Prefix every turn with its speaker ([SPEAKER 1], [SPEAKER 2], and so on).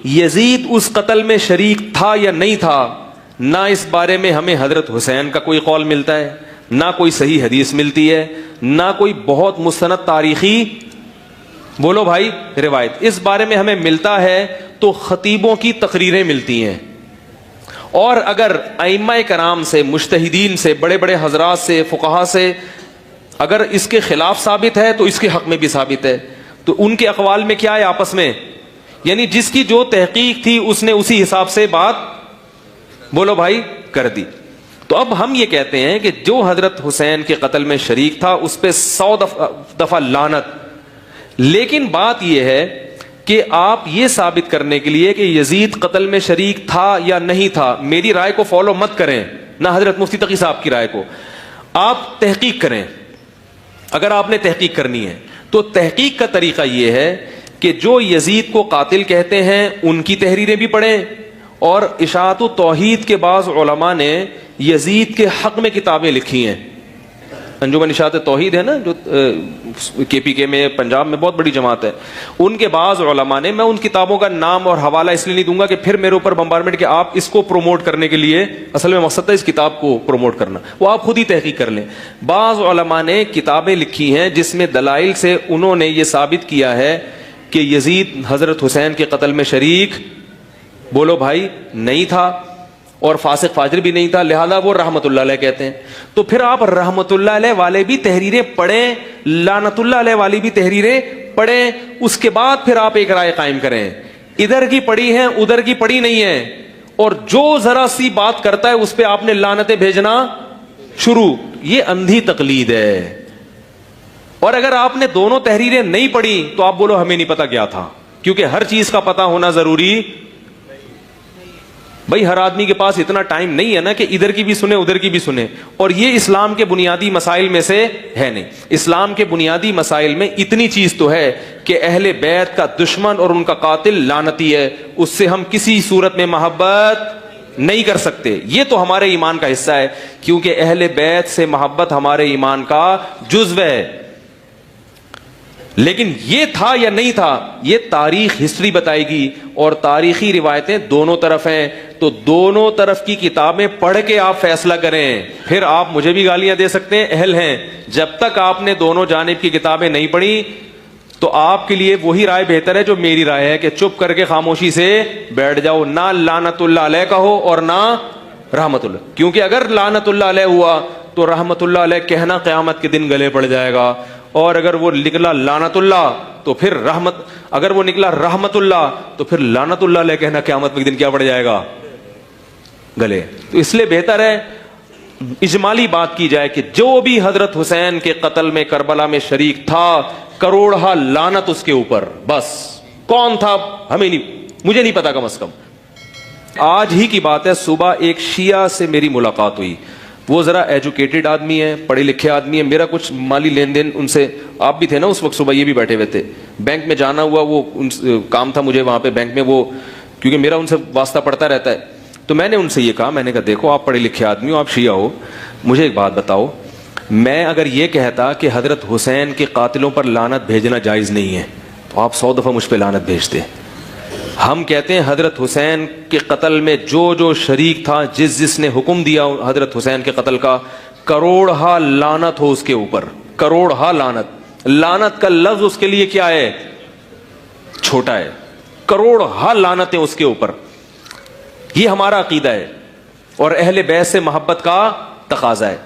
[SPEAKER 1] یزید اس قتل میں شریک تھا یا نہیں تھا، نہ اس بارے میں ہمیں حضرت حسین کا کوئی قول ملتا ہے، نہ کوئی صحیح حدیث ملتی ہے، نہ کوئی بہت مستند تاریخی بولو بھائی روایت۔ اس بارے میں ہمیں ملتا ہے تو خطیبوں کی تقریریں ملتی ہیں، اور اگر ائمہ کرام سے، مجتہدین سے، بڑے بڑے حضرات سے، فقہا سے اگر اس کے خلاف ثابت ہے تو اس کے حق میں بھی ثابت ہے۔ تو ان کے اقوال میں کیا ہے آپس میں، یعنی جس کی جو تحقیق تھی اس نے اسی حساب سے بات بولو بھائی کر دی۔ تو اب ہم یہ کہتے ہیں کہ جو حضرت حسین کے قتل میں شریک تھا اس پہ 100 دفعہ لعنت، لیکن بات یہ ہے کہ آپ یہ ثابت کرنے کے لیے کہ یزید قتل میں شریک تھا یا نہیں تھا، میری رائے کو فالو مت کریں، نہ حضرت مفتی تقی صاحب کی رائے کو، آپ تحقیق کریں۔ اگر آپ نے تحقیق کرنی ہے تو تحقیق کا طریقہ یہ ہے کہ جو یزید کو قاتل کہتے ہیں ان کی تحریریں بھی پڑھیں، اور اشاعت التوحید کے بعض علماء نے یزید کے حق میں کتابیں لکھی ہیں۔ انجمن اشاعت توحید ہے نا جو کے پی کے میں پنجاب میں بہت بڑی جماعت ہے، ان کے بعض علماء نے، میں ان کتابوں کا نام اور حوالہ اس لیے نہیں دوں گا کہ پھر میرے اوپر بمبارمنٹ کہ آپ اس کو پروموٹ کرنے کے لیے، اصل میں مقصد تھا اس کتاب کو پروموٹ کرنا، وہ آپ خود ہی تحقیق کر لیں۔ بعض علماء نے کتابیں لکھی ہیں جس میں دلائل سے انہوں نے یہ ثابت کیا ہے کہ یزید حضرت حسین کے قتل میں شریک بولو بھائی نہیں تھا، اور فاسق فاجر بھی نہیں تھا، لہذا وہ رحمت اللہ علیہ کہتے ہیں۔ تو پھر آپ رحمت اللہ علیہ والے بھی تحریریں پڑھیں، لعنت اللہ علیہ والی بھی تحریریں پڑھیں، اس کے بعد پھر آپ ایک رائے قائم کریں۔ ادھر کی پڑھی ہیں ادھر کی پڑھی نہیں ہے، اور جو ذرا سی بات کرتا ہے اس پہ آپ نے لعنتیں بھیجنا شروع، یہ اندھی تقلید ہے۔ اور اگر آپ نے دونوں تحریریں نہیں پڑھی تو آپ بولو ہمیں نہیں پتا کیا تھا، کیونکہ ہر چیز کا پتہ ہونا ضروری بھائی، ہر آدمی کے پاس اتنا ٹائم نہیں ہے نا کہ ادھر کی بھی سنے ادھر کی بھی سنے، اور یہ اسلام کے بنیادی مسائل میں سے ہے نہیں۔ اسلام کے بنیادی مسائل میں اتنی چیز تو ہے کہ اہل بیت کا دشمن اور ان کا قاتل لعنتی ہے، اس سے ہم کسی صورت میں محبت نہیں کر سکتے، یہ تو ہمارے ایمان کا حصہ ہے، کیونکہ اہل بیت سے محبت ہمارے ایمان کا جزو ہے۔ لیکن یہ تھا یا نہیں تھا یہ تاریخ ہسٹری بتائے گی، اور تاریخی روایتیں دونوں طرف ہیں، تو دونوں طرف کی کتابیں پڑھ کے آپ فیصلہ کریں۔ پھر آپ مجھے بھی گالیاں دے سکتے ہیں، اہل ہیں، جب تک آپ نے دونوں جانب کی کتابیں نہیں پڑھی تو آپ کے لیے وہی رائے بہتر ہے جو میری رائے ہے کہ چپ کر کے خاموشی سے بیٹھ جاؤ، نہ لعنت اللہ علیہ کہو اور نہ رحمت اللہ، کیونکہ اگر لعنت اللہ علیہ ہوا تو رحمت اللہ علیہ کہنا قیامت کے دن گلے پڑ جائے گا، اور اگر وہ نکلا لعنت اللہ تو پھر رحمت، اگر وہ نکلا رحمت اللہ تو پھر لعنت اللہ علیہ کہنا قیامت کے دن کیا پڑ جائے گا گلے۔ تو اس لیے بہتر ہے اجمالی بات کی جائے کہ جو بھی حضرت حسین کے قتل میں کربلا میں شریک تھا، کروڑہا لعنت اس کے اوپر، بس کون تھا ہمیں نہیں، مجھے نہیں پتا، کم از کم۔ آج ہی کی بات ہے، صبح ایک شیعہ سے میری ملاقات ہوئی، وہ ذرا ایجوکیٹڈ آدمی ہے، پڑھے لکھے آدمی ہے، میرا کچھ مالی لین دین ان سے، آپ بھی تھے نا اس وقت، صبح یہ بھی بیٹھے ہوئے تھے، بینک میں جانا ہوا، وہ کام تھا مجھے وہاں پہ بینک میں، وہ کیونکہ میرا ان سے واسطہ پڑتا رہتا ہے، تو میں نے ان سے یہ کہا، میں نے کہا دیکھو آپ پڑھے لکھے آدمی ہو، آپ شیعہ ہو، مجھے ایک بات بتاؤ، میں اگر یہ کہتا کہ حضرت حسین کے قاتلوں پر لعنت بھیجنا جائز نہیں ہے تو آپ 100 دفعہ مجھ پہ لعنت بھیجتے۔ ہم کہتے ہیں حضرت حسین کے قتل میں جو جو شریک تھا، جس نے حکم دیا حضرت حسین کے قتل کا، کروڑہا لعنت ہو اس کے اوپر، کروڑہا لعنت۔ لعنت کا لفظ اس کے لیے کیا ہے؟ چھوٹا ہے، کروڑہا لعنتیں اس کے اوپر۔ یہ ہمارا عقیدہ ہے اور اہل بیت سے محبت کا تقاضا ہے۔